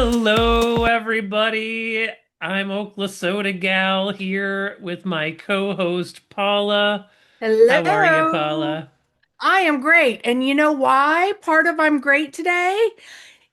Hello, everybody. I'm Oklahoma Soda Gal here with my co-host Paula. How are you, Hello. Paula? I am great. And you know why part of I'm great today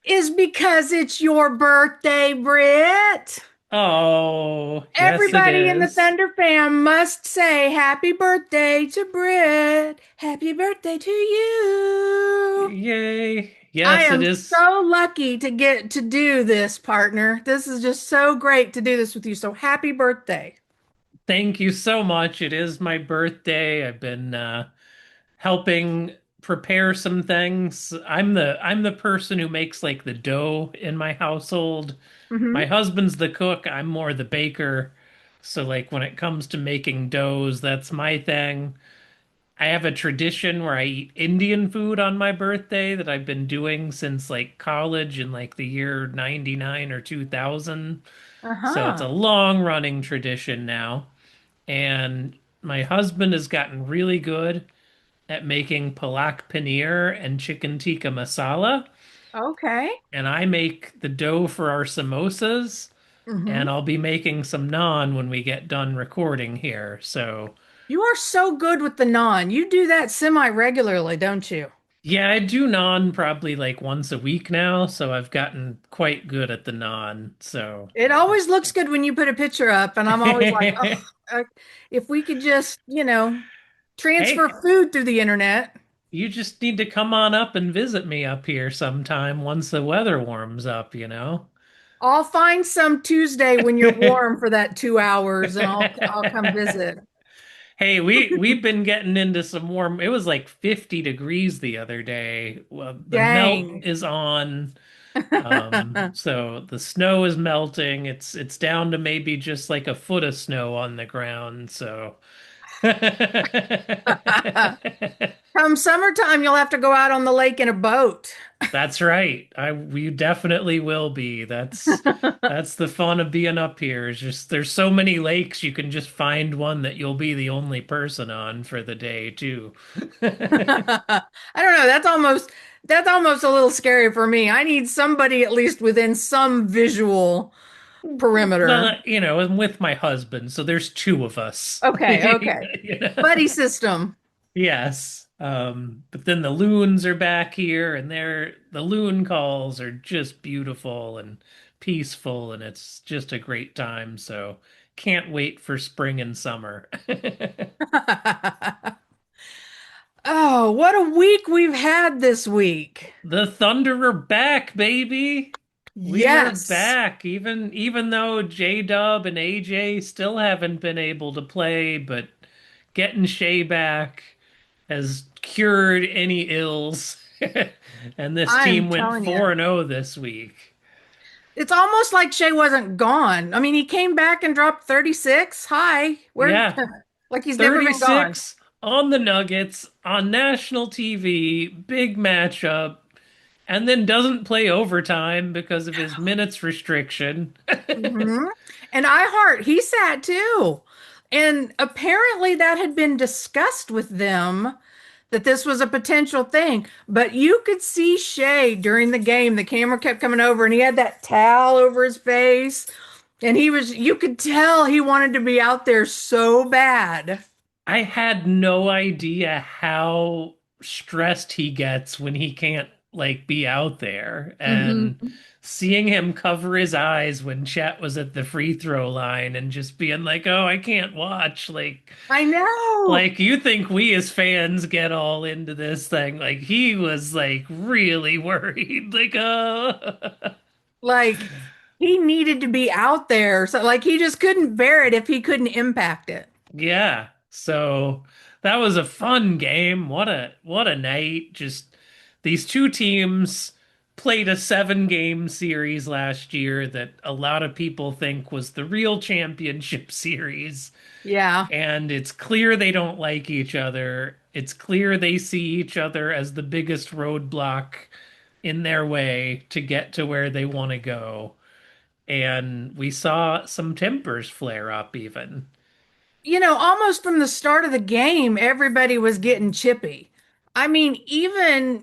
is because it's your birthday, Britt. Oh, yes, it Everybody in the is. Thunder fam must say happy birthday to Britt. Happy birthday to you. Yay. I Yes, it am is. so lucky to get to do this, partner. This is just so great to do this with you. So happy birthday. Thank you so much. It is my birthday. I've been helping prepare some things. I'm the person who makes like the dough in my household. My Hmm. husband's the cook, I'm more the baker. So like when it comes to making doughs, that's my thing. I have a tradition where I eat Indian food on my birthday that I've been doing since like college in like the year 99 or 2000. So it's a Uh-huh. long running tradition now. And my husband has gotten really good at making palak paneer and chicken tikka masala. Okay. And I make the dough for our samosas, Hmm. and I'll be making some naan when we get done recording here. So, You are so good with the naan. You do that semi-regularly, don't you? yeah, I do naan probably like once a week now, so I've gotten quite good at the naan. So, It always looks good when you put a picture up, and I'm always like, oh, hey, if we could just, transfer food through the internet. you just need to come on up and visit me up here sometime once the weather warms up, you know? I'll find some Tuesday when you're warm for that 2 hours, and I'll come visit. Hey, we've been getting into some warm. It was like 50 degrees the other day. Well, the melt Dang. is on. So the snow is melting. It's down to maybe just like a foot of snow on the ground. So Come summertime, you'll have to go out on the lake in a boat. that's right. I we definitely will be. That's the fun of being up here. Is just there's so many lakes you can just find one that you'll be the only person on for the day too. I don't know. That's almost a little scary for me. I need somebody at least within some visual perimeter. Well, I'm with my husband, so there's two of us. Okay, okay. You know? Buddy system. Yes. But then the loons are back here, and the loon calls are just beautiful and peaceful, and it's just a great time. So can't wait for spring and summer. Oh, what a week we've had this week. The Thunder are back, baby. We are Yes. back, even though J-Dub and AJ still haven't been able to play, but getting Shai back has cured any ills. And this I am team went telling you. 4-0 this week. It's almost like Shea wasn't gone. I mean, he came back and dropped 36. Hi. Where Yeah, like he's never been gone. 36 on the Nuggets on national TV, big matchup, and then doesn't play overtime because of his minutes restriction. Hmm. And iHeart, he sat too. And apparently that had been discussed with them that this was a potential thing. But you could see Shay during the game. The camera kept coming over and he had that towel over his face. And you could tell he wanted to be out there so bad. I had no idea how stressed he gets when he can't like be out there. And Hmm. seeing him cover his eyes when Chet was at the free throw line and just being like, "Oh, I can't watch." I know. Like you think we as fans get all into this thing. Like he was like really worried. Like, Like he needed to be out there. So like he just couldn't bear it if he couldn't impact it. yeah. So that was a fun game. What a night. Just these two teams played a 7 game series last year that a lot of people think was the real championship series. Yeah. And it's clear they don't like each other. It's clear they see each other as the biggest roadblock in their way to get to where they want to go. And we saw some tempers flare up even. Almost from the start of the game, everybody was getting chippy. I mean, even,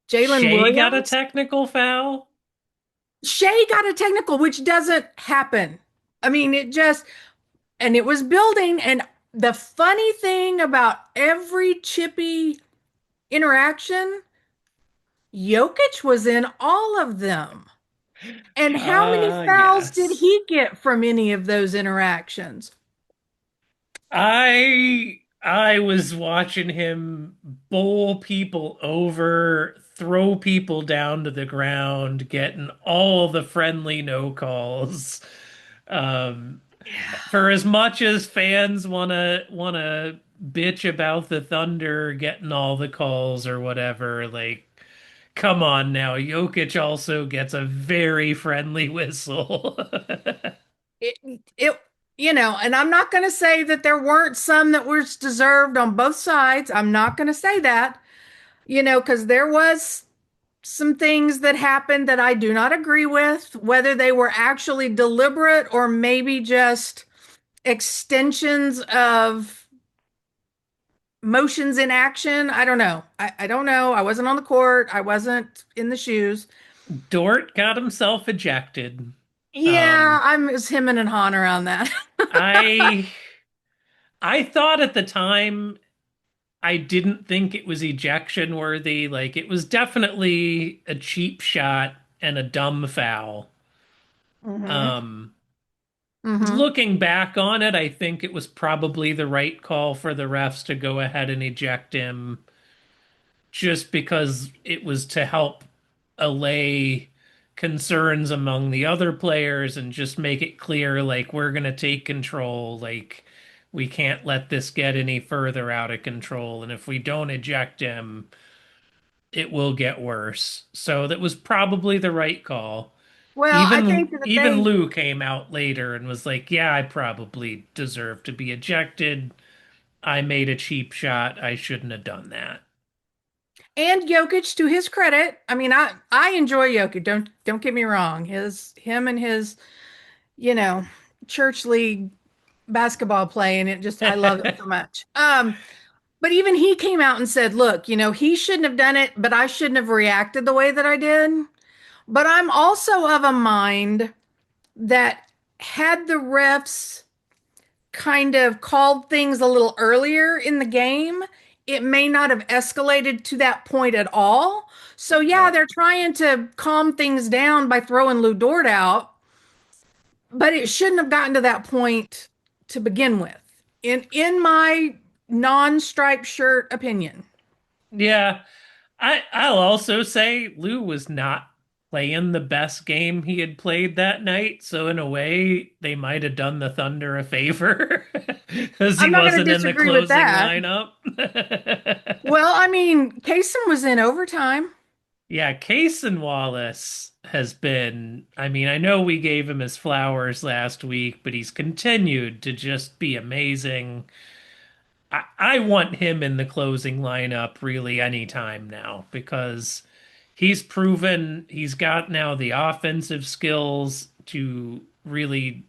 Jalen Shea got a Williams. technical foul. Shea got a technical, which doesn't happen. I mean, it just, and it was building. And the funny thing about every chippy interaction, Jokic was in all of them. And how many fouls did Yes. he get from any of those interactions? I was watching him bowl people over, throw people down to the ground, getting all the friendly no calls. Um, for as much as fans wanna bitch about the Thunder getting all the calls or whatever, like come on now, Jokic also gets a very friendly whistle. It, it, and I'm not going to say that there weren't some that were deserved on both sides. I'm not going to say that, because there was some things that happened that I do not agree with, whether they were actually deliberate or maybe just extensions of motions in action. I don't know. I don't know. I wasn't on the court. I wasn't in the shoes. Dort got himself ejected. Yeah, Um, I'm was him and Han around that. I I thought at the time I didn't think it was ejection worthy. Like it was definitely a cheap shot and a dumb foul. Hmm. Um, Hmm. looking back on it, I think it was probably the right call for the refs to go ahead and eject him just because it was to help allay concerns among the other players and just make it clear like we're going to take control, like we can't let this get any further out of control, and if we don't eject him it will get worse. So that was probably the right call. Well, I think Even that even they Lou came out later and was like, "Yeah, I probably deserve to be ejected. I made a cheap shot. I shouldn't have done that." and Jokic, to his credit, I mean, I enjoy Jokic. Don't get me wrong. Him and his, you know, church league basketball play, and it just I love it so much. But even he came out and said, "Look, he shouldn't have done it, but I shouldn't have reacted the way that I did." But I'm also of a mind that had the refs kind of called things a little earlier in the game, it may not have escalated to that point at all. So yeah, Yep. they're trying to calm things down by throwing Lou Dort out, but it shouldn't have gotten to that point to begin with. In my non-striped shirt opinion. Yeah, I'll also say Lou was not playing the best game he had played that night, so in a way they might have done the Thunder a favor because he I'm not going to wasn't in the disagree with closing that. lineup. Well, I mean, Kaysen was in overtime. Yeah, Case and Wallace has been, I mean, I know we gave him his flowers last week, but he's continued to just be amazing. I want him in the closing lineup really anytime now because he's proven he's got now the offensive skills to really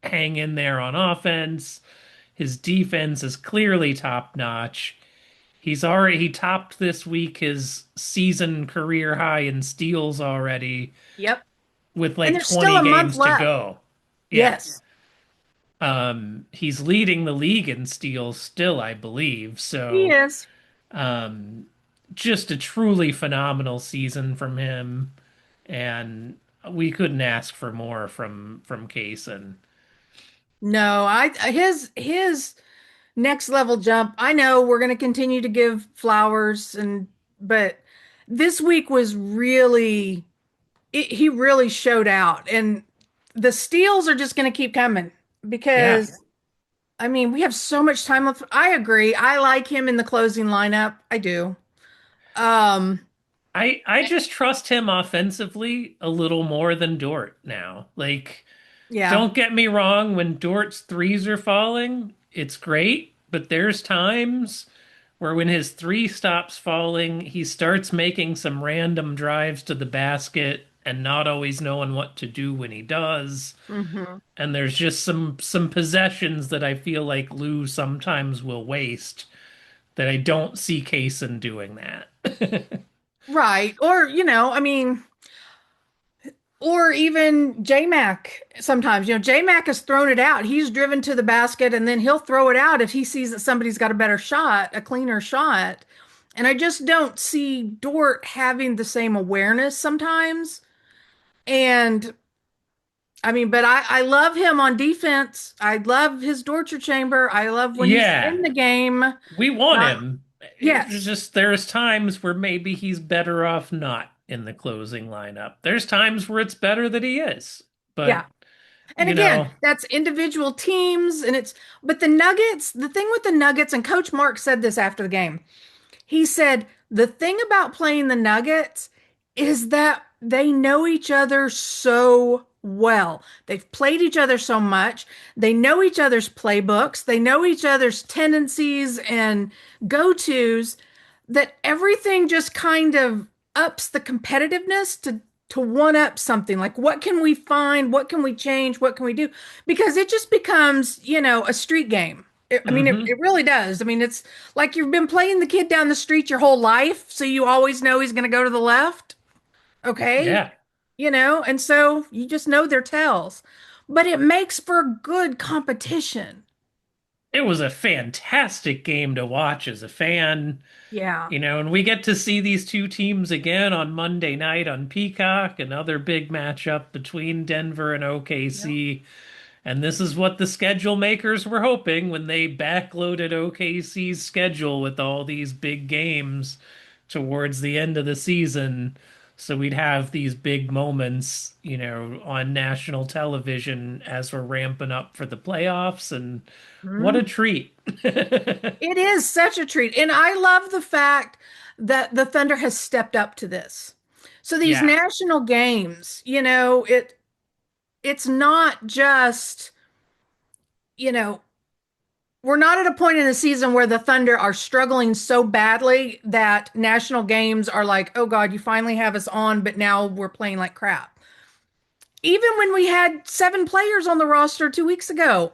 hang in there on offense. His defense is clearly top notch. He topped this week his season career high in steals already Yep. with And like there's still 20 a month games to left. go. Yeah. Yes. He's leading the league in steals still, I believe. He So, is. um, just a truly phenomenal season from him, and we couldn't ask for more from Kaysen. No, I his next level jump. I know we're going to continue to give flowers but this week was really he really showed out and the steals are just going to keep coming Yeah, because I mean, we have so much time left. I agree. I like him in the closing lineup. I do. Um, I just trust him offensively a little more than Dort now. Like, yeah. don't get me wrong, when Dort's threes are falling, it's great, but there's times where when his three stops falling, he starts making some random drives to the basket and not always knowing what to do when he does. Hmm. And there's just some possessions that I feel like Lou sometimes will waste that I don't see Kaysen doing that. Right. Or, I mean, Or even J-Mac sometimes. J-Mac has thrown it out. He's driven to the basket and then he'll throw it out if he sees that somebody's got a better shot, a cleaner shot. And I just don't see Dort having the same awareness sometimes. And I mean, but I love him on defense. I love his torture chamber. I love when he's Yeah, in the game. we want Uh, him. It's yes. just there's times where maybe he's better off not in the closing lineup. There's times where it's better that he is. But, Yeah. And you again, know, that's individual teams but the Nuggets, the thing with the Nuggets, and Coach Mark said this after the game. He said, the thing about playing the Nuggets is that they know each other so well. They've played each other so much. They know each other's playbooks. They know each other's tendencies and go-tos that everything just kind of ups the competitiveness to one up something. Like, what can we find? What can we change? What can we do? Because it just becomes, a street game. I mean, it hmm really does. I mean, it's like you've been playing the kid down the street your whole life, so you always know he's going to go to the left. Okay. yeah. And so you just know their tells. But it makes for good competition. It was a fantastic game to watch as a fan. Yeah. And we get to see these two teams again on Monday night on Peacock, another big matchup between Denver and Yep. OKC. And this is what the schedule makers were hoping when they backloaded OKC's schedule with all these big games towards the end of the season. So we'd have these big moments, on national television as we're ramping up for the playoffs. And what a Mhm. treat. It is such a treat. And I love the fact that the Thunder has stepped up to this. So these Yeah. national games, it's not just, you know, we're not at a point in the season where the Thunder are struggling so badly that national games are like, oh God, you finally have us on, but now we're playing like crap. Even when we had 7 players on the roster 2 weeks ago,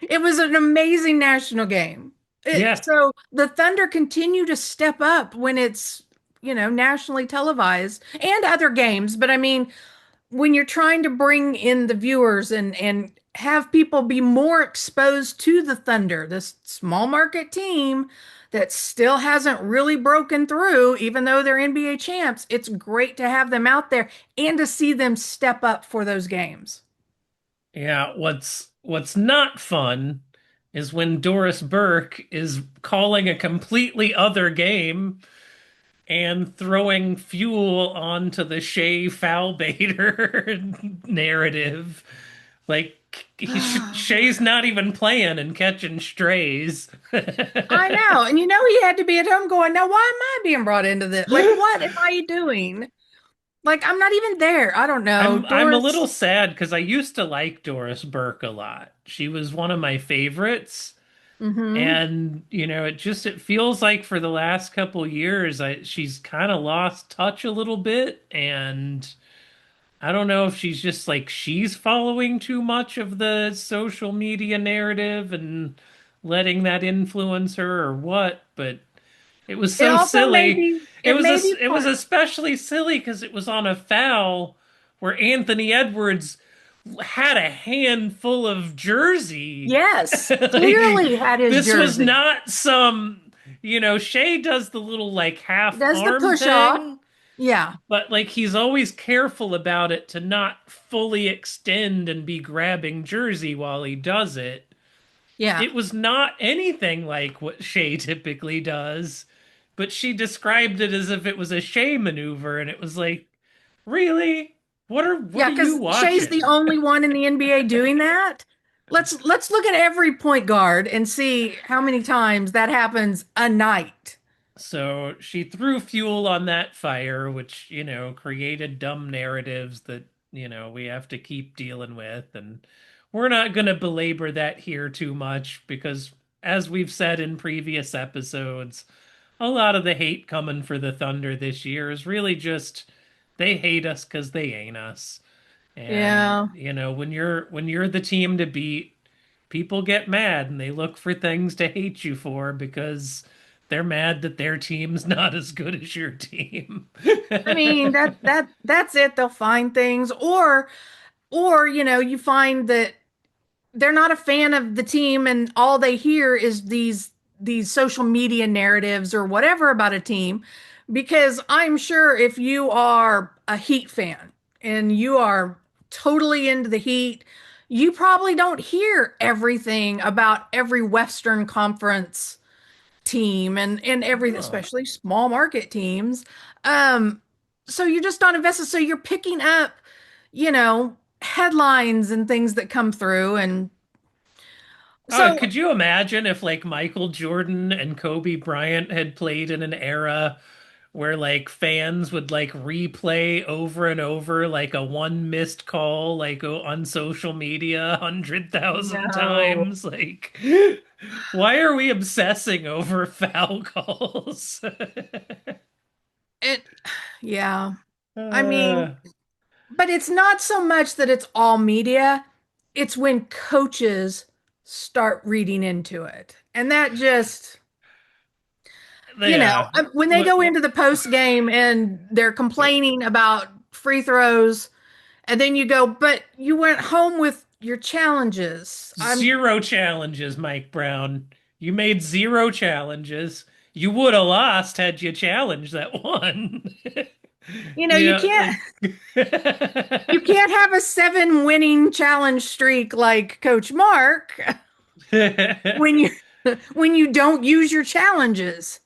it was an amazing national game. Yeah. So the Thunder continue to step up when it's, nationally televised and other games. But I mean, when you're trying to bring in the viewers and have people be more exposed to the Thunder, this small market team that still hasn't really broken through, even though they're NBA champs, it's great to have them out there and to see them step up for those games. Yeah, what's not fun is when Doris Burke is calling a completely other game and throwing fuel onto the Shai foul baiter narrative. Like Shai's not even playing and catching strays. I know. And he had to be at home going, now why am I being brought into this? Like, what am I doing? Like, I'm not even there. I don't know. I'm a Doris. little sad because I used to like Doris Burke a lot. She was one of my favorites. Hmm. And it feels like for the last couple years, she's kind of lost touch a little bit, and I don't know if she's just like she's following too much of the social media narrative and letting that influence her or what, but it was It so also may silly. be, it may be It was part. especially silly because it was on a foul where Anthony Edwards had a handful of jersey. Yes, Like clearly had his this was jersey. not some, Shea does the little like half Does the arm push off? thing, Yeah, but like he's always careful about it to not fully extend and be grabbing jersey while he does it. yeah, It was not anything like what Shea typically does, but she described it as if it was a Shea maneuver, and it was like, really? What yeah. are you Because Shea's the watching? only one in the NBA doing that. Let's look at every point guard and see how many times that happens a night. So she threw fuel on that fire, which, created dumb narratives that, we have to keep dealing with. And we're not going to belabor that here too much because, as we've said in previous episodes, a lot of the hate coming for the Thunder this year is really just they hate us because they ain't us. And, Yeah. when you're the team to beat, people get mad and they look for things to hate you for because They're mad that their team's not as good as your team. I mean, that's it. They'll find things, or you find that they're not a fan of the team and all they hear is these social media narratives or whatever about a team, because I'm sure if you are a Heat fan and you are totally into the Heat, you probably don't hear everything about every Western Conference team and every, Oh. especially small market teams. um so you're just not invested, so you're picking up headlines and things that come through. And Oh, so could you imagine if like Michael Jordan and Kobe Bryant had played in an era where like fans would like replay over and over like a one missed call like on social media 100,000 no, times? Like, why are we obsessing over foul calls? it yeah, I mean, Uh, but it's not so much that it's all media, it's when coaches start reading into it, and that just yeah. when they What, go into the post game and they're complaining about free throws, and then you go, but you went home with your challenges. zero challenges, Mike Brown. You made zero challenges. You would have lost had you challenged that one. You Yeah, can't like you can't have a 7 winning challenge streak like Coach Mark when you when you don't use your challenges.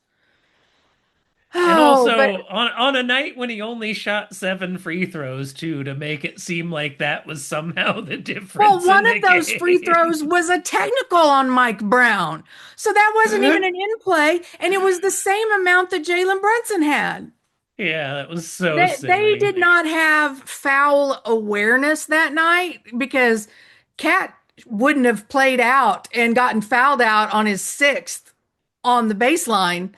and Oh, but also on a night when he only shot 7 free throws too, to make it seem like that was somehow the well, difference one in the of those free throws game. was a technical on Mike Brown. So that wasn't even an in play, and it was the same amount that Jalen Brunson had. Yeah, that was so They did silly. not have foul awareness that night because Cat wouldn't have played out and gotten fouled out on his sixth on the baseline.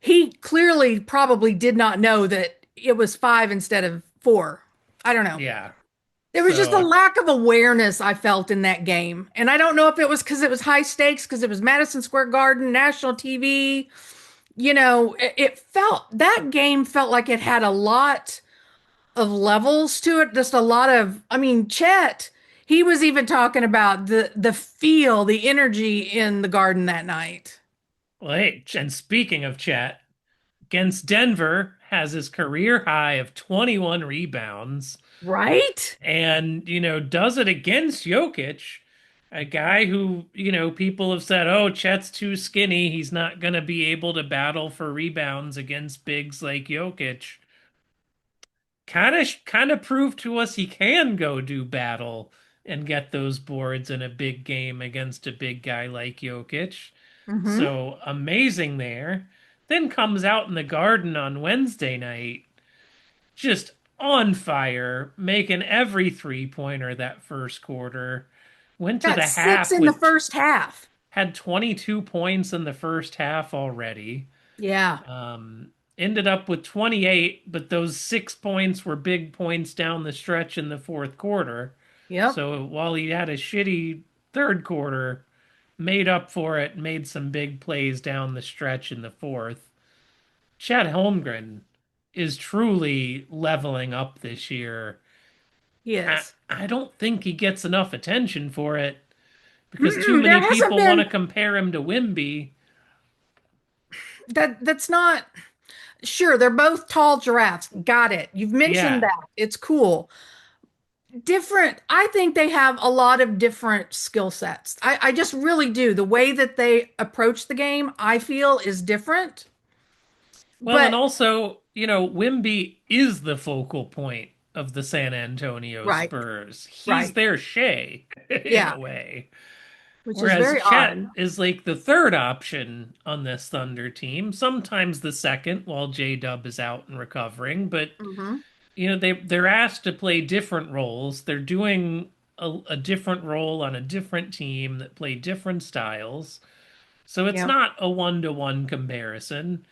He clearly probably did not know that it was five instead of four. I don't know. Yeah. There was just a So lack of awareness I felt in that game. And I don't know if it was because it was high stakes, because it was Madison Square Garden, national TV. It felt, that game felt like it had a lot of levels to it. Just a lot of, I mean, Chet, he was even talking about the feel, the energy in the Garden that night. well, hey, and speaking of chat, against Denver has his career high of 21 rebounds Right? and, does it against Jokic, a guy who, people have said, oh, Chet's too skinny. He's not going to be able to battle for rebounds against bigs like Jokic. Kind of proved to us he can go do battle and get those boards in a big game against a big guy like Jokic. Mm-hmm. So amazing there. Then comes out in the Garden on Wednesday night, just on fire, making every 3-pointer that first quarter. Went to Got the six half in the with first half. had 22 points in the first half already. Yeah. Ended up with 28, but those 6 points were big points down the stretch in the fourth quarter. Yep. So while he had a shitty third quarter, made up for it, made some big plays down the stretch in the fourth. Chad Holmgren is truly leveling up this year. He I, is. I don't think he gets enough attention for it because too Mm-mm, there many hasn't people want been to compare him to Wimby. that's not sure. They're both tall giraffes. Got it. You've mentioned Yeah. that. It's cool. Different. I think they have a lot of different skill sets. I just really do. The way that they approach the game, I feel, is different. Well, and But also, Wimby is the focal point of the San Antonio right, Spurs. He's right. their Shea in Yeah, a way. which is Whereas very Chet odd. is like the third option on this Thunder team, sometimes the second while J Dub is out and recovering. But Hmm. they're asked to play different roles. They're doing a different role on a different team that play different styles. So it's Yeah. not a one-to-one comparison.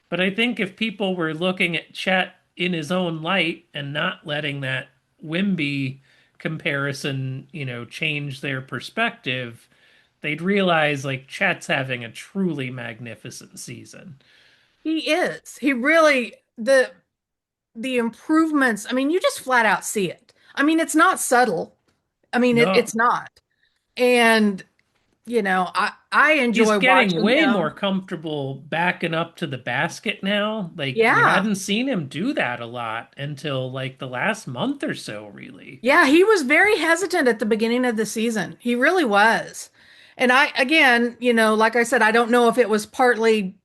But I think if people were looking at Chet in his own light and not letting that Wimby comparison, change their perspective, they'd realize like Chet's having a truly magnificent season. He is. He really the improvements. I mean, you just flat out see it. I mean, it's not subtle. I mean, it's No, not. And I he's enjoy getting watching way more him. comfortable backing up to the basket now. Like we Yeah. hadn't seen him do that a lot until like the last month or so, really. Yeah, he was very hesitant at the beginning of the season. He really was. And again, like I said, I don't know if it was partly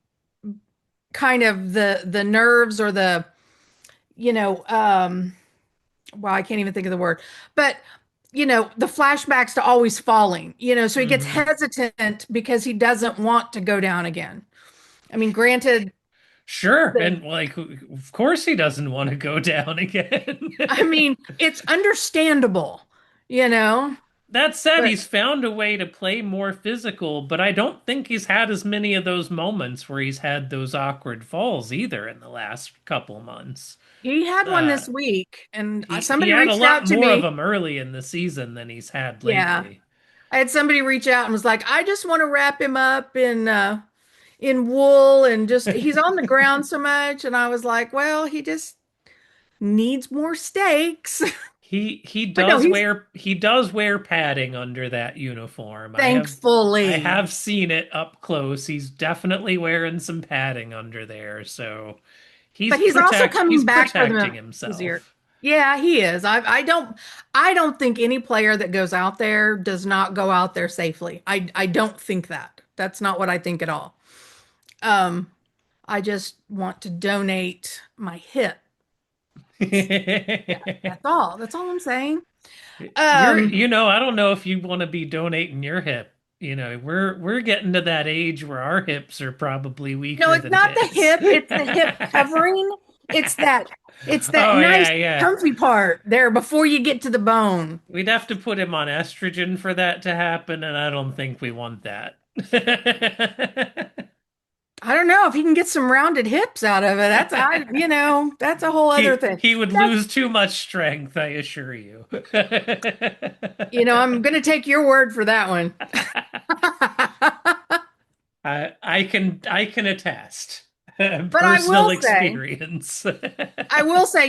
kind of the nerves or the, you know, well, I can't even think of the word, but the flashbacks to always falling, so he gets Hmm. hesitant because he doesn't want to go down again. I mean, granted, Sure, the and like of course he doesn't want to go down again. I mean, it's understandable, you know, That said, but he's found a way to play more physical, but I don't think he's had as many of those moments where he's had those awkward falls either in the last couple months. he had one Uh, this week, and he somebody had a reached lot out to more of me. them early in the season than he's had Yeah, lately. I had somebody reach out and was like, "I just want to wrap him up in wool and just he's on the ground so much." And I was like, "Well, he just needs more steaks." He But no, does he's wear padding under that uniform. I thankfully, have seen it up close. He's definitely wearing some padding under there, so but he's also he's coming back for protecting the easier. himself. Yeah, he is. I don't think any player that goes out there does not go out there safely. I don't think that. That's not what I think at all. Um, I just want to donate my hip. Yeah, that's all. That's all I'm saying. Um, I don't know if you want to be donating your hip. We're getting to that age where our hips are probably no, weaker it's than not the his. hip, it's the hip covering. It's that Oh nice yeah, yeah. comfy part there before you get to the bone. We'd have to put him on estrogen for that to happen, and I don't think we want that. I don't know if he can get some rounded hips out of it. That's a whole other thing. He would That's, lose too much strength, I assure you. I'm going to take your word for that one. I can attest. But I Personal will say, experience.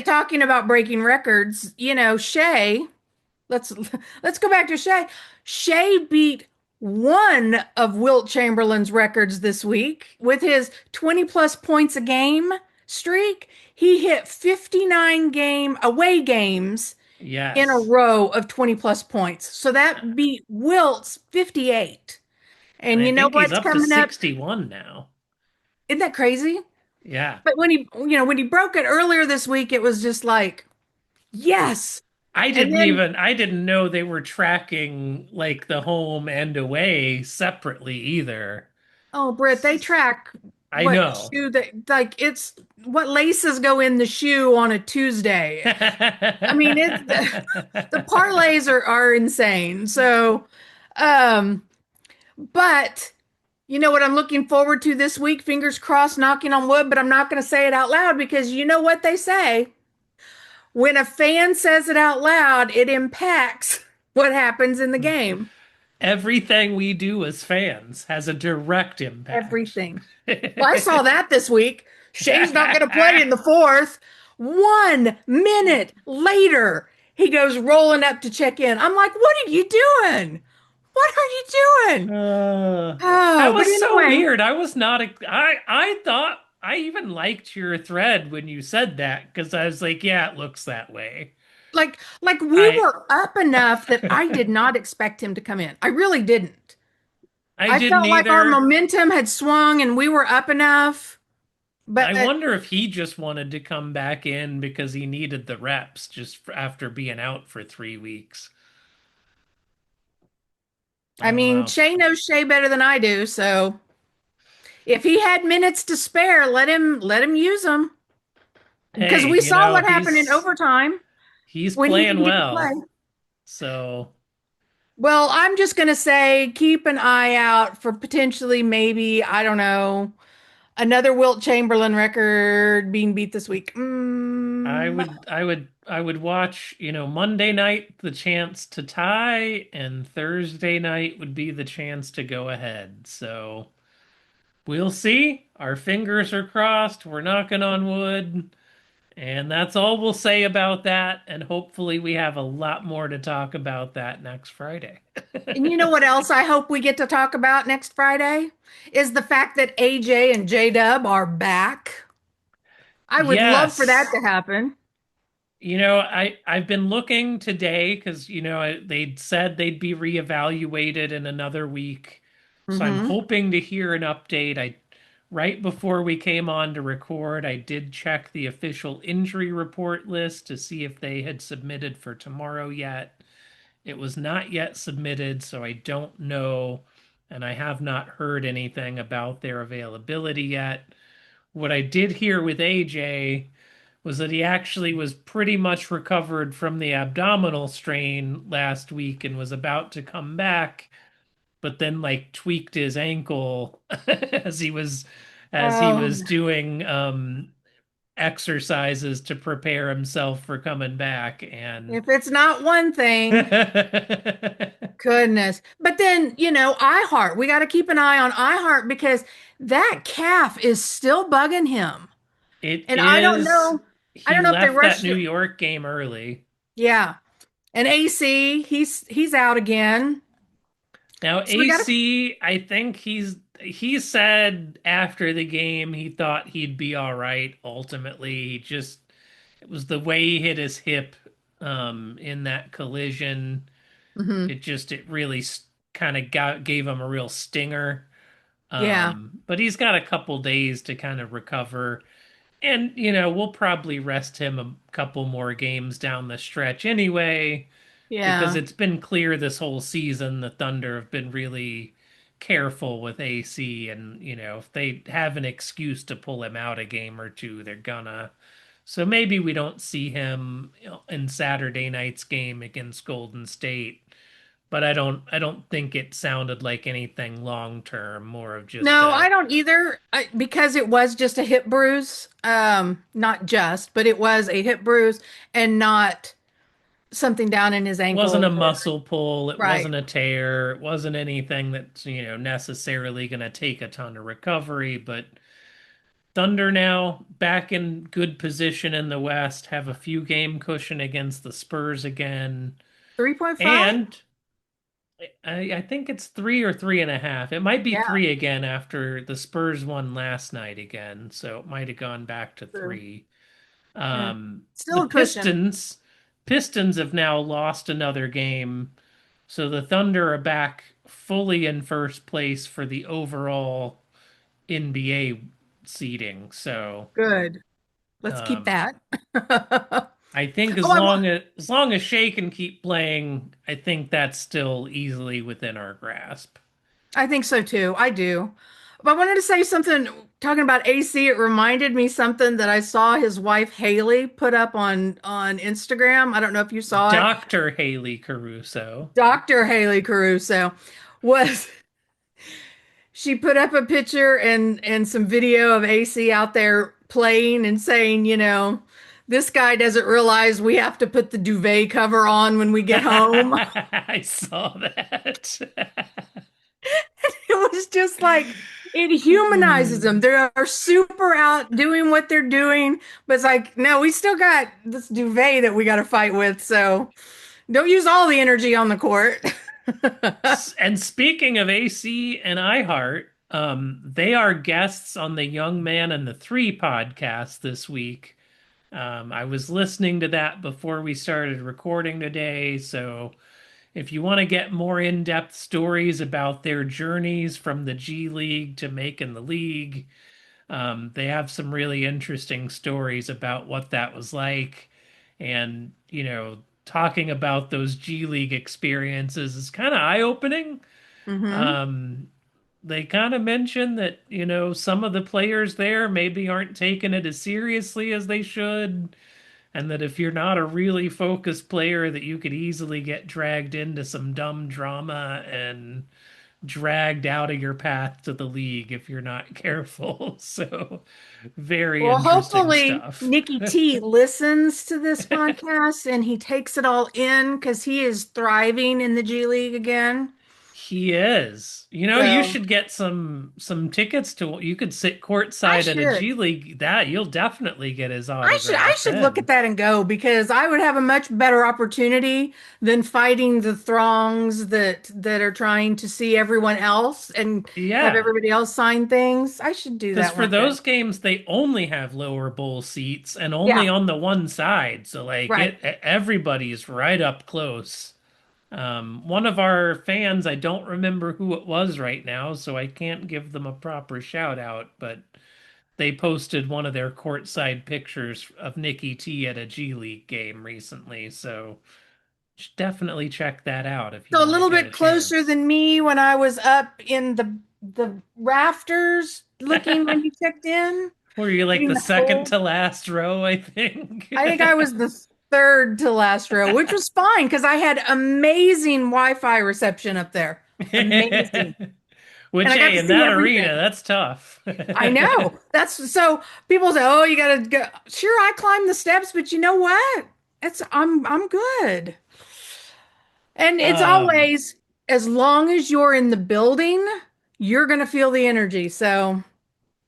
talking about breaking records, Shay, let's let's go back to Shay. Shay beat one of Wilt Chamberlain's records this week with his 20 plus points a game streak. He hit 59 away games in a Yes. row of 20 plus points. So that beat Wilt's 58. And And I you know think he's what's up to coming up? 61 now. Isn't that crazy? Yeah. But when he broke it earlier this week, it was just like, yes. And then, I didn't know they were tracking like the home and away separately either. oh, Britt, they track I what know. shoe that, like, it's what laces go in the shoe on a Tuesday. I mean, it's the parlays are insane. So, um, but you know what I'm looking forward to this week? Fingers crossed, knocking on wood, but I'm not going to say it out loud because you know what they say. When a fan says it out loud, it impacts what happens in the game. Everything we do as fans has a direct impact. Everything. Well, I saw that this week. Shay's not going to play in the fourth. 1 minute later, he goes rolling up to check in. I'm like, what are you doing? What are you doing? That Oh, but was so anyway, weird. I was not. I thought I even liked your thread when you said that because I was like, yeah, it looks that way. like we I were up enough that I did not expect him to come in. I really didn't. I I didn't felt like our either. momentum had swung and we were up enough, I but wonder if he just wanted to come back in because he needed the reps after being out for 3 weeks. I I don't mean, know. Shay knows Shay better than I do, so if he had minutes to spare, let him use them. Because Hey, we saw what happened in overtime he's when he playing didn't get to play. well. So Well, I'm just going to say keep an eye out for potentially maybe, I don't know, another Wilt Chamberlain record being beat this week. I would watch, Monday night the chance to tie, and Thursday night would be the chance to go ahead. So we'll see. Our fingers are crossed. We're knocking on wood. And that's all we'll say about that. And hopefully, we have a lot more to talk about that next Friday. And you know what else I hope we get to talk about next Friday is the fact that AJ and J Dub are back. I would love for that Yes. to happen. I've been looking today because they'd said they'd be reevaluated in another week. So I'm Mm-hmm. hoping to hear an update. I Right before we came on to record, I did check the official injury report list to see if they had submitted for tomorrow yet. It was not yet submitted, so I don't know, and I have not heard anything about their availability yet. What I did hear with AJ was that he actually was pretty much recovered from the abdominal strain last week and was about to come back, but then like tweaked his ankle as he was Um, doing exercises to prepare himself for coming back and if it's not one thing, goodness. But then, iHeart, we got to keep an eye on iHeart because that calf is still bugging him. it And I don't is know, I he don't know if they left that rushed New it. York game early. Yeah. And AC, he's out again. Now, So we got to AC, I think he said after the game he thought he'd be all right. Ultimately, it was the way he hit his hip in that collision. hmm It really kind of gave him a real stinger. Yeah. But he's got a couple days to kind of recover. And, we'll probably rest him a couple more games down the stretch anyway, because Yeah. it's been clear this whole season the Thunder have been really careful with AC. And, if they have an excuse to pull him out a game or two, they're gonna. So maybe we don't see him in Saturday night's game against Golden State. But I don't think it sounded like anything long term, more of just No, a I don't either because it was just a hip bruise. Not just, but it was a hip bruise and not something down in his wasn't ankle a or muscle pull, it right. wasn't a tear, it wasn't anything that's, necessarily going to take a ton of recovery, but Thunder now back in good position in the West, have a few game cushion against the Spurs again. 3.5? And I think it's 3 or 3.5. It might be Yeah, 3 again after the Spurs won last night again, so it might have gone back to true. 3. Yeah. The Still a cushion. Pistons have now lost another game, so the Thunder are back fully in first place for the overall NBA seeding. So Good. Let's keep um, that. I think Oh, as long as Shai can keep playing, I think that's still easily within our grasp. I think so too. I do. But I wanted to say something talking about AC. It reminded me something that I saw his wife Haley put up on Instagram. I don't know if you saw it. Dr. Haley Caruso. Dr. Haley Caruso was she put up a picture and some video of AC out there playing and saying, this guy doesn't realize we have to put the duvet cover on when we get home. I saw that. It was just like it humanizes them. They are super out doing what they're doing, but it's like, no, we still got this duvet that we got to fight with. So don't use all the energy on the court. And speaking of AC and iHeart, they are guests on the Young Man and the Three podcast this week. I was listening to that before we started recording today, so if you want to get more in-depth stories about their journeys from the G League to making the league, they have some really interesting stories about what that was like. And, talking about those G League experiences is kind of eye-opening. hmm Um, they kind of mentioned that, some of the players there maybe aren't taking it as seriously as they should, and that if you're not a really focused player, that you could easily get dragged into some dumb drama and dragged out of your path to the league if you're not careful. So very Well, interesting hopefully stuff. Nikki T listens to this podcast and he takes it all in because he is thriving in the G League again. He is. You know, you So should get some tickets to you could sit I courtside at a should. G League that you'll definitely get his I autograph should look at then. that and go because I would have a much better opportunity than fighting the throngs that are trying to see everyone else and have Yeah. everybody else sign things. I should do Because that for one day. those games, they only have lower bowl seats and only Yeah, on the one side. So like right. everybody's right up close. One of our fans, I don't remember who it was right now, so I can't give them a proper shout out, but they posted one of their courtside pictures of Nikki T at a G League game recently. So should definitely check that out if you So a want to little get a bit closer chance. than me when I was up in the rafters looking when you checked in, Were you like getting the the second whole. to last row, I think? I think I was the third to last row, which was fine because I had amazing Wi-Fi reception up there. Amazing. And Which, I got hey, to in see that arena, everything. that's tough. I know. That's so people say, "Oh, you got to go." Sure, I climbed the steps, but you know what? I'm good. And it's Um, always as long as you're in the building, you're going to feel the energy. So,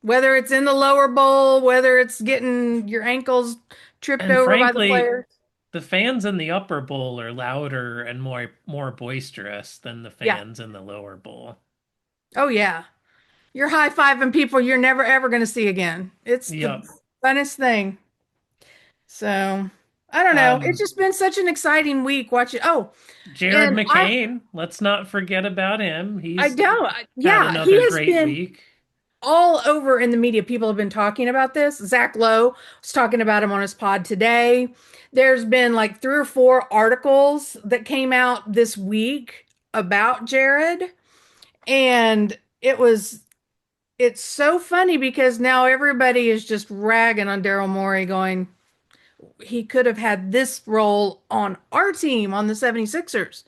whether it's in the lower bowl, whether it's getting your ankles tripped and over by the frankly, player. the fans in the upper bowl are louder and more boisterous than the Yeah. fans in the lower bowl. Oh yeah. You're high-fiving people you're never ever going to see again. It's the Yep. funnest thing. So, I don't know. It's Um, just been such an exciting week watching. Oh, Jared and McCain, let's not forget about him. I He's don't. had Yeah, he another has great been week. all over in the media. People have been talking about this. Zach Lowe was talking about him on his pod today. There's been like three or four articles that came out this week about Jared, and it's so funny because now everybody is just ragging on Daryl Morey, going, he could have had this role on our team on the 76ers.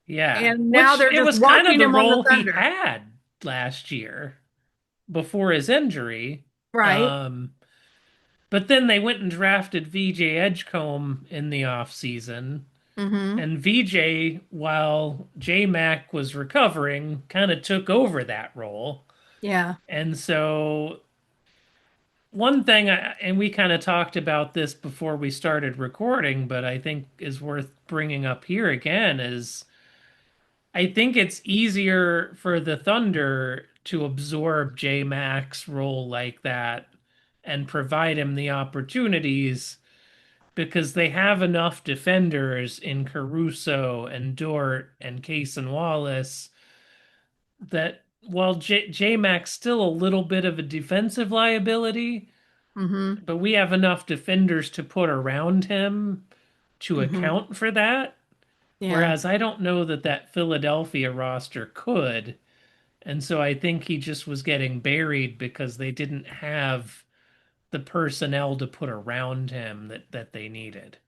Yeah, And now which they're it just was kind of watching the him on the role he Thunder. had last year before his injury. Right. Um, but then they went and drafted VJ Edgecombe in the offseason. Mm-hmm. And VJ, while J Mac was recovering, kind of took over that role. Yeah. And so, one thing, and we kind of talked about this before we started recording, but I think is worth bringing up here again is I think it's easier for the Thunder to absorb J Mac's role like that and provide him the opportunities because they have enough defenders in Caruso and Dort and Case and Wallace that while J-Mac's still a little bit of a defensive liability, Mm-hmm. but we have enough defenders to put around him to Mm-hmm. account for that. Yeah. Whereas I don't know that that Philadelphia roster could. And so I think he just was getting buried because they didn't have the personnel to put around him that they needed.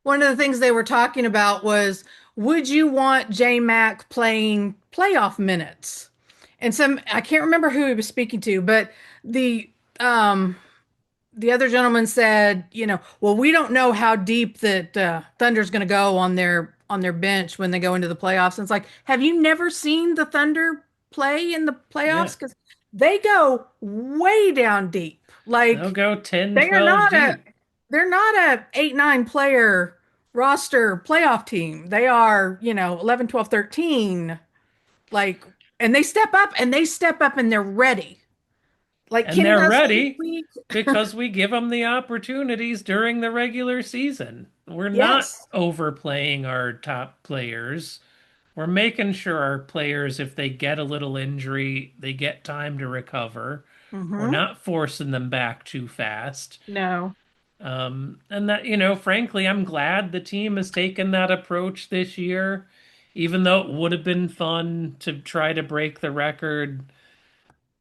One of the things they were talking about was, would you want J Mac playing playoff minutes? And I can't remember who he was speaking to, but the um the other gentleman said, well, we don't know how deep that Thunder's going to go on their bench when they go into the playoffs. And it's like, have you never seen the Thunder play in the Yeah. playoffs? Because they go way down deep. They'll Like go 10, they are 12 not a deep. they're not a 8, 9 player roster playoff team. They are, 11, 12, 13. Like, and they step up and they're ready. Like And Kenny they're does this ready week. because we give them the opportunities during the regular season. We're not Yes. overplaying our top players. We're making sure our players, if they get a little injury, they get time to recover. We're Mm-hmm. not forcing them back too fast. No. And that, frankly, I'm glad the team has taken that approach this year, even though it would have been fun to try to break the record.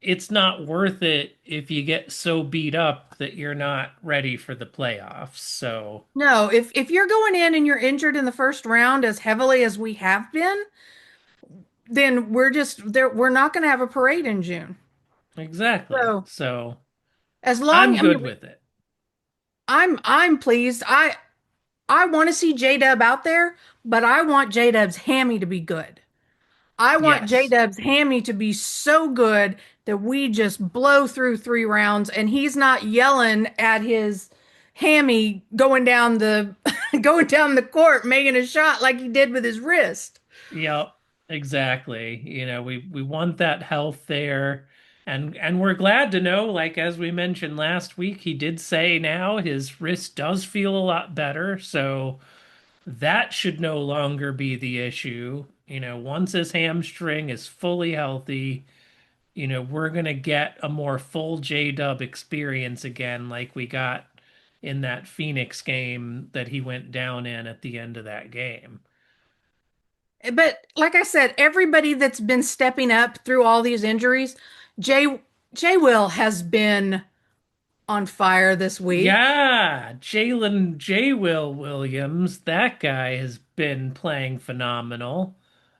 It's not worth it if you get so beat up that you're not ready for the playoffs. So, No, if you're going in and you're injured in the first round as heavily as we have been, then we're just there. We're not going to have a parade in June. Exactly. So So as long, I'm I mean, good with it. I'm pleased. I want to see J Dub out there, but I want J Dub's hammy to be good. I want J Yes. Dub's hammy to be so good that we just blow through 3 rounds and he's not yelling at his hammy going down the going down the court making a shot like he did with his wrist. Yep, exactly. We want that health there. And we're glad to know, like as we mentioned last week, he did say now his wrist does feel a lot better. So that should no longer be the issue. Once his hamstring is fully healthy, we're gonna get a more full J-Dub experience again, like we got in that Phoenix game that he went down in at the end of that game. But like I said, everybody that's been stepping up through all these injuries, Jay Jay Will has been on fire this week. Yeah, Jalen J. Will Williams, that guy has been playing phenomenal.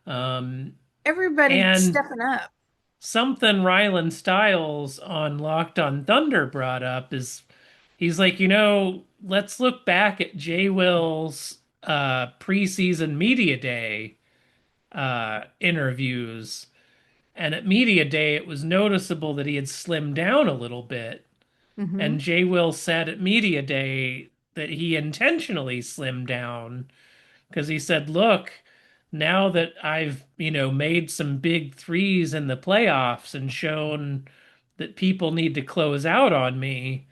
Um, Everybody and stepping up. something Rylan Stiles on Locked on Thunder brought up is he's like, let's look back at J. Will's preseason media day interviews. And at media day, it was noticeable that he had slimmed down a little bit. Hmm. And Jay Will said at Media Day that he intentionally slimmed down because he said, look, now that I've, made some big threes in the playoffs and shown that people need to close out on me,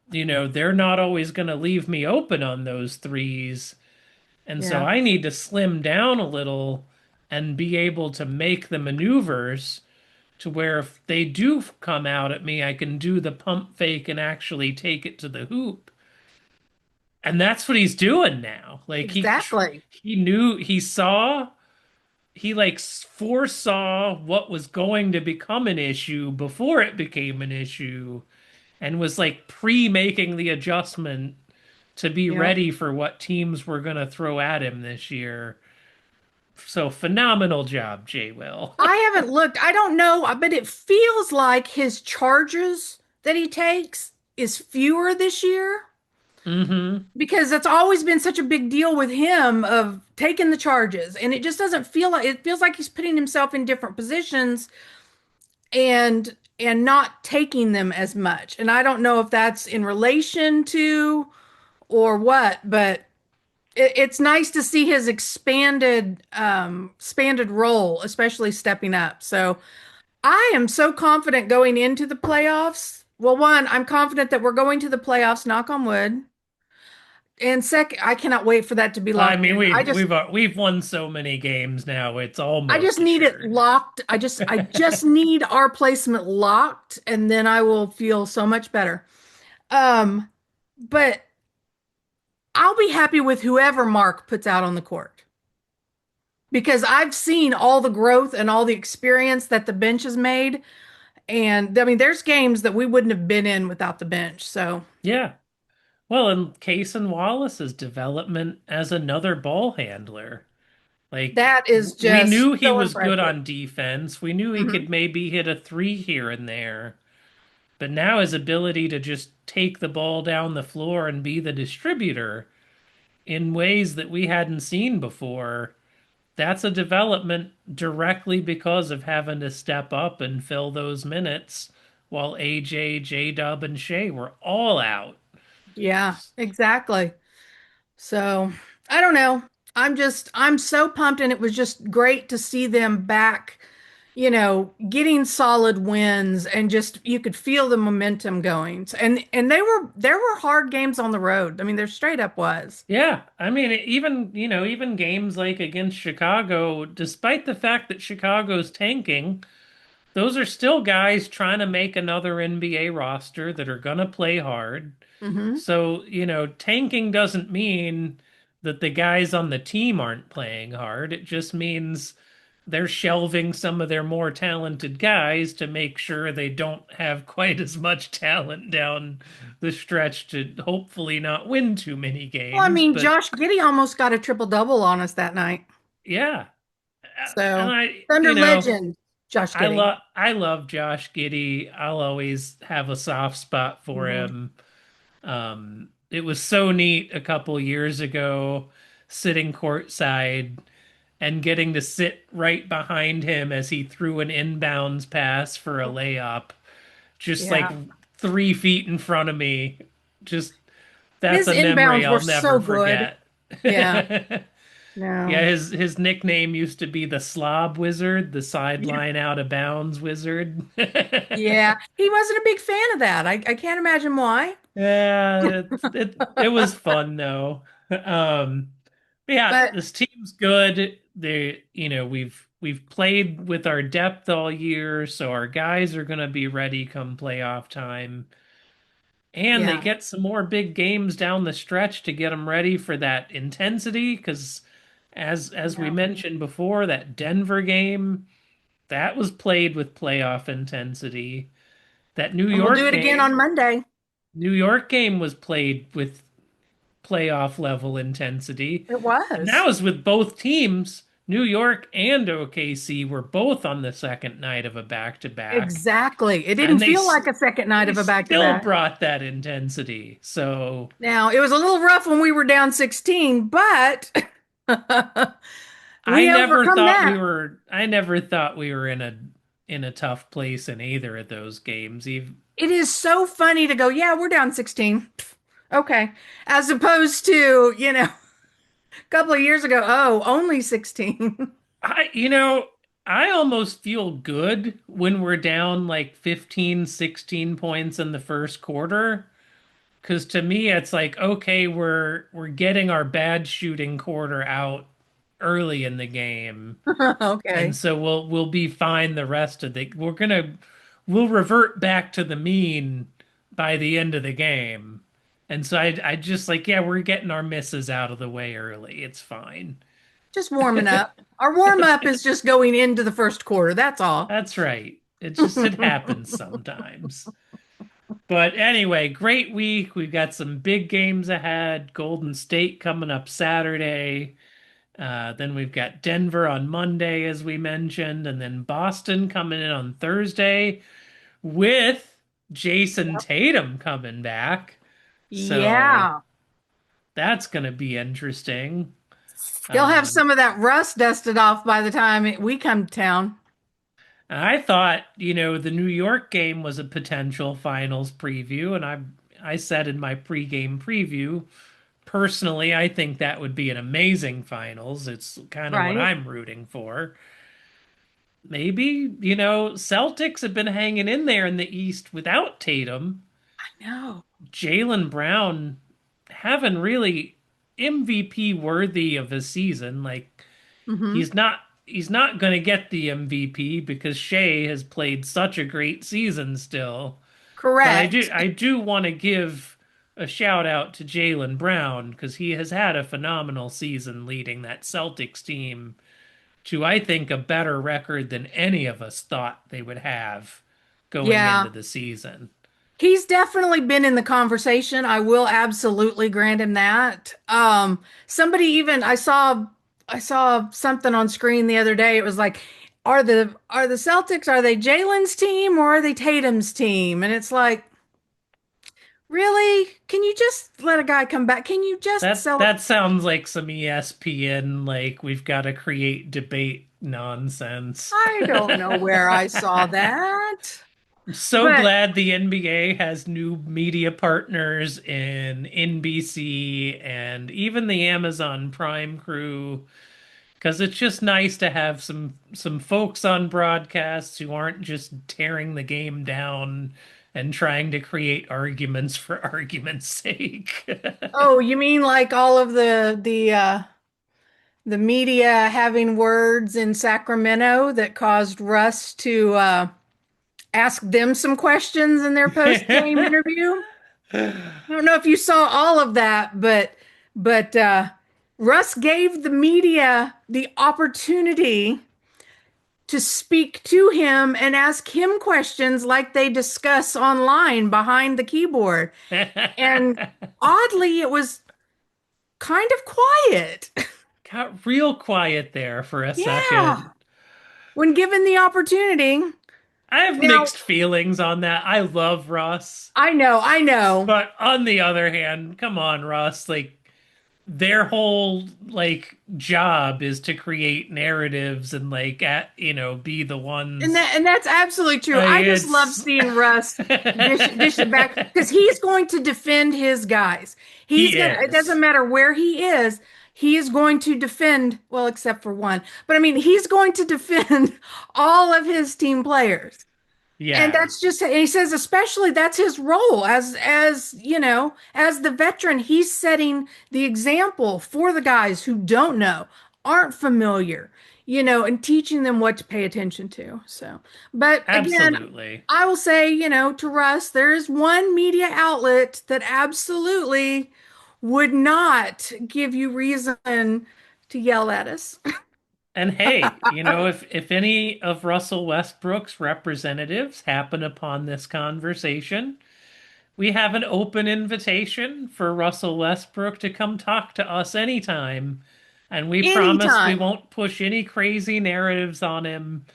they're not always going to leave me open on those threes. And so Yeah, I need to slim down a little and be able to make the maneuvers to where if they do come out at me, I can do the pump fake and actually take it to the hoop. And that's what he's doing now. Like exactly. he knew he like foresaw what was going to become an issue before it became an issue and was like pre-making the adjustment to be Yep. ready for what teams were going to throw at him this year. So phenomenal job, Jay Will. I haven't looked. I don't know, but it feels like his charges that he takes is fewer this year Hmm. because that's always been such a big deal with him of taking the charges. And it just doesn't feel like it feels like he's putting himself in different positions and not taking them as much. And I don't know if that's in relation to or what, but it's nice to see his expanded role, especially stepping up. So I am so confident going into the playoffs. Well, one, I'm confident that we're going to the playoffs, knock on wood. And second, I cannot wait for that to be I locked mean, in. we've won so many games now; it's I just almost need it assured. locked. I just need our placement locked, and then I will feel so much better. Um, but I'll be happy with whoever Mark puts out on the court because I've seen all the growth and all the experience that the bench has made. And I mean, there's games that we wouldn't have been in without the bench. So Yeah. Well, and Case and Wallace's development as another ball handler. Like that is we just knew he so was good impressive. on defense. We knew he Hmm. could maybe hit a three here and there. But now his ability to just take the ball down the floor and be the distributor in ways that we hadn't seen before, that's a development directly because of having to step up and fill those minutes while AJ, J-Dub, and Shea were all out. Yeah, exactly. So I don't know. I'm so pumped, and it was just great to see them back, getting solid wins and just you could feel the momentum going. And there were hard games on the road. I mean, there straight up was. Yeah, I mean, even games like against Chicago, despite the fact that Chicago's tanking, those are still guys trying to make another NBA roster that are gonna play hard. Hmm. So, tanking doesn't mean that the guys on the team aren't playing hard. It just means they're shelving some of their more talented guys to make sure they don't have quite as much talent down the stretch to hopefully not win too many Well, I games. mean, But Josh Giddey almost got a triple double on us that night. yeah, and So I, Thunder Legend, Josh Giddey. I love Josh Giddey. I'll always have a soft spot for Mhm. him. It was so neat a couple years ago, sitting courtside and getting to sit right behind him as he threw an inbounds pass for a layup, just like Yeah. 3 feet in front of me. Just that's His a memory inbounds were I'll so never good. forget. Yeah. Yeah, No. his nickname used to be the Slob Wizard, the Yeah. sideline out of bounds wizard. Yeah. He wasn't a big fan of that. I can't imagine why. Yeah, it was fun though. Um, yeah, But this team's good. We've played with our depth all year, so our guys are gonna be ready come playoff time. And they yeah. get some more big games down the stretch to get them ready for that intensity, because as we Yeah. mentioned before, that Denver game, that was played with playoff intensity. That And we'll do it again on Monday. New York game was played with playoff level intensity. It And that was. was with both teams. New York and OKC were both on the second night of a back-to-back, Exactly. It didn't and feel like a second night they of a still back-to-back. brought that intensity. So Now, it was a little rough when we were down 16, but we overcome that. I never thought we were in a tough place in either of those games. Even It is so funny to go, yeah, we're down 16. Pff, okay. As opposed to, a couple of years ago, oh, only 16. I I almost feel good when we're down like 15, 16 points in the first quarter. Because to me, it's like, okay, we're getting our bad shooting quarter out early in the game. And Okay. so we'll be fine the rest of the we'll revert back to the mean by the end of the game. And so I just like, yeah, we're getting our misses out of the way early. It's fine. Just warming up. Our warm up is just going into the first quarter. That's all. That's right. It happens sometimes. But anyway, great week. We've got some big games ahead. Golden State coming up Saturday. Then we've got Denver on Monday, as we mentioned, and then Boston coming in on Thursday with Jason Tatum coming back. So Yeah. that's going to be interesting. He'll have Um, some of that rust dusted off by the time we come to town. I thought, the New York game was a potential finals preview, and I said in my pregame preview, personally, I think that would be an amazing finals. It's kind of what Right. I'm rooting for. Maybe, Celtics have been hanging in there in the East without Tatum. No. Jaylen Brown having really MVP worthy of a season. Like Hmm. he's not going to get the MVP because Shai has played such a great season still. But Correct. I do want to give a shout out to Jaylen Brown because he has had a phenomenal season leading that Celtics team to, I think, a better record than any of us thought they would have going Yeah. into the season. He's definitely been in the conversation. I will absolutely grant him that. Somebody even I saw something on screen the other day. It was like, are the Celtics, are they Jalen's team or are they Tatum's team? And it's like, really? Can you just let a guy come back? Can you just sell it? That sounds like some ESPN, like we've got to create debate nonsense. I don't know where I saw that. I'm so But glad the NBA has new media partners in NBC and even the Amazon Prime crew, because it's just nice to have some folks on broadcasts who aren't just tearing the game down and trying to create arguments for argument's sake. oh, you mean like all of the media having words in Sacramento that caused Russ to ask them some questions in their post-game interview? I don't know if you saw all of that, but Russ gave the media the opportunity to speak to him and ask him questions like they discuss online behind the keyboard. And oddly, it was kind of quiet. got real quiet there for a second. Yeah, when given the opportunity. I have Now, mixed feelings on that. I love Russ, I know. but on the other hand, come on, Russ. Like their whole like job is to create narratives and be the ones. And that's absolutely true. I just love It's seeing Russ dish it back because he's going to defend his guys. he It doesn't is. matter where he is going to defend, well, except for one. But I mean, he's going to defend all of his team players. And Yeah, that's just, and he says, especially that's his role as the veteran, he's setting the example for the guys who don't know, aren't familiar, and teaching them what to pay attention to. So, but again, absolutely. I will say, to Russ, there is one media outlet that absolutely would not give you reason to yell at us. And hey, if any of Russell Westbrook's representatives happen upon this conversation, we have an open invitation for Russell Westbrook to come talk to us anytime. And we promise we Anytime. won't push any crazy narratives on him.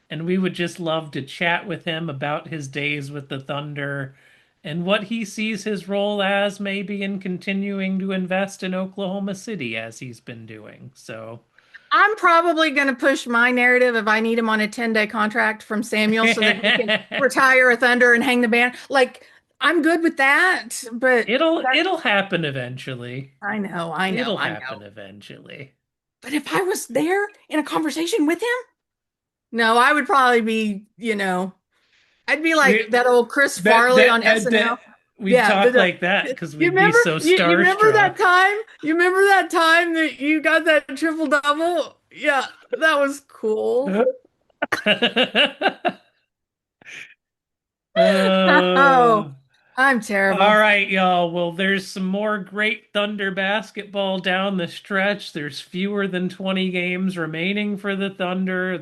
And we would just love to chat with him about his days with the Thunder and what he sees his role as maybe in continuing to invest in Oklahoma City as he's been doing. So, I'm probably going to push my narrative if I need him on a 10-day contract from Samuel so that he can retire a Thunder and hang the band. Like, I'm good with that, but it'll happen eventually. I It'll know. happen eventually. But if I was there in a conversation with him, no, I would probably be, I'd be like We that old Chris that Farley that on that, SNL. that we'd Yeah, talk like that because you we'd be remember so you remember that starstruck. time? You remember that time that you got that triple double? Yeah, that was cool. Uh, Oh, I'm all terrible. right, y'all. Well, there's some more great Thunder basketball down the stretch. There's fewer than 20 games remaining for the Thunder.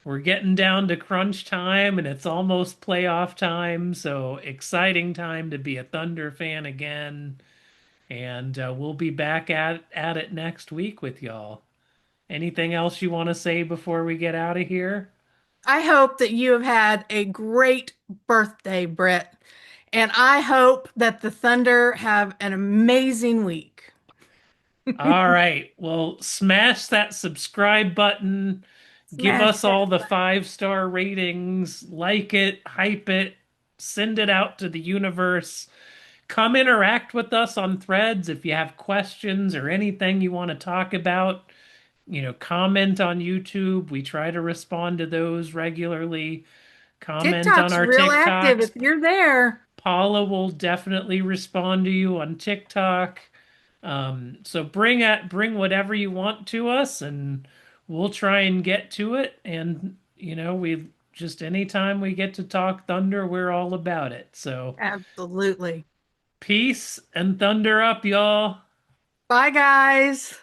We're getting down to crunch time and it's almost playoff time. So exciting time to be a Thunder fan again. And we'll be back at it next week with y'all. Anything else you want to say before we get out of here? I hope that you have had a great birthday, Britt. And I hope that the Thunder have an amazing week. All right. Well, smash that subscribe button. Give Smash us that. all the 5-star ratings. Like it, hype it, send it out to the universe. Come interact with us on threads if you have questions or anything you want to talk about. Comment on YouTube. We try to respond to those regularly. Comment on TikTok's our real active TikToks. if you're there. Paula will definitely respond to you on TikTok. So bring whatever you want to us, and we'll try and get to it. And we just anytime we get to talk Thunder, we're all about it. So Absolutely. peace and Thunder up, y'all. Bye, guys.